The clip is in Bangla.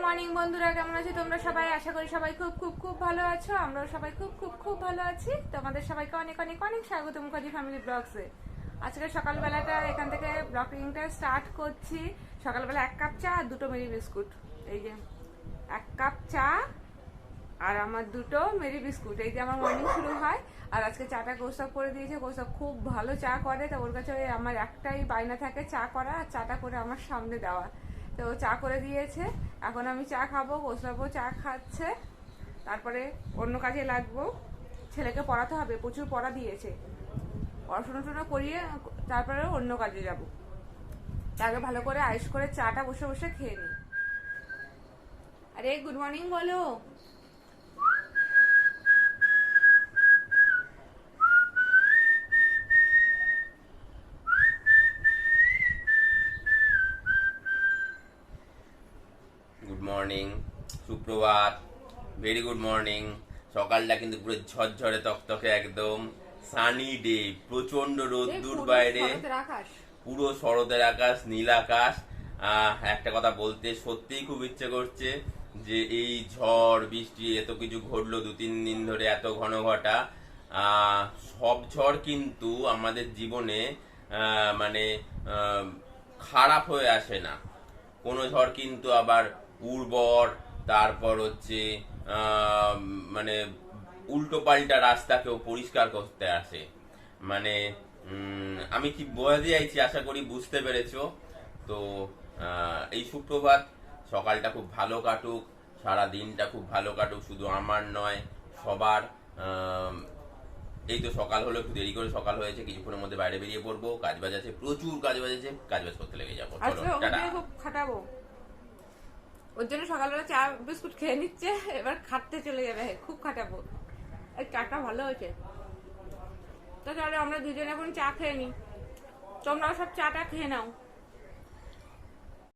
মর্নিং বন্ধুরা, কেমন আছো তোমরা সবাই? আশা করি সবাই খুব খুব খুব ভালো আছো। আমরাও সবাই খুব খুব খুব ভালো আছি। তোমাদের সবাইকে অনেক অনেক অনেক স্বাগতম কাজী ফ্যামিলি ব্লগসে। আজকে সকালবেলাটা এখান থেকে ব্লগিংটা স্টার্ট করছি। সকালবেলা 1 কাপ চা আর 2টো মেরি বিস্কুট। এই যে 1 কাপ চা আর আমার 2টো মেরি বিস্কুট, এই যে আমার মর্নিং শুরু হয়। আর আজকে চাটা কৌস্তব করে দিয়েছে। কৌস্তব খুব ভালো চা করে, তো ওর কাছে আমার একটাই বায়না থাকে চা করা, আর চাটা করে আমার সামনে দেওয়া। তো চা করে দিয়েছে, এখন আমি চা খাবো, কৌস্তবও চা খাচ্ছে। তারপরে অন্য কাজে লাগবো, ছেলেকে পড়াতে হবে, প্রচুর পড়া দিয়েছে। পড়াশোনা করিয়ে তারপরে অন্য কাজে যাব। তাকে ভালো করে আয়েশ করে চাটা বসে বসে খেয়ে নিই। আরে গুড মর্নিং বলো। গুড মর্নিং, সুপ্রভাত, ভেরি গুড মর্নিং। সকালটা কিন্তু পুরো ঝরঝরে তকতকে, একদম সানি ডে, প্রচন্ড রোদ্দুর বাইরে, পুরো শরতের আকাশ, নীল আকাশ। একটা কথা বলতে সত্যিই খুব ইচ্ছে করছে যে এই ঝড় বৃষ্টি এত কিছু ঘটলো 2-3 দিন ধরে, এত ঘন ঘটা। সব ঝড় কিন্তু আমাদের জীবনে মানে খারাপ হয়ে আসে না। কোনো ঝড় কিন্তু আবার উর্বর, তারপর হচ্ছে মানে উল্টো পাল্টা রাস্তাকেও পরিষ্কার করতে আসে। মানে আমি কি বোঝাতে চাইছি, আশা করি বুঝতে পেরেছো। তো এই সুপ্রভাত, সকালটা খুব ভালো কাটুক, সারা দিনটা খুব ভালো কাটুক, শুধু আমার নয় সবার। এই তো সকাল হলো, একটু দেরি করে সকাল হয়েছে, কিছুক্ষণের মধ্যে বাইরে বেরিয়ে পড়বো, কাজবাজ আছে, প্রচুর কাজবাজ আছে, কাজবাজ করতে লেগে যাবো। চলো টাটা। খুব খাটাবো, ওর জন্য সকালবেলা চা বিস্কুট খেয়ে নিচ্ছে, এবার খাটতে চলে যাবে, খুব খাটাবো। এই চাটা ভালো হয়েছে। তো চলো আমরা দুজনে এখন চা খেয়ে নিই, তোমরাও সব চাটা খেয়ে নাও।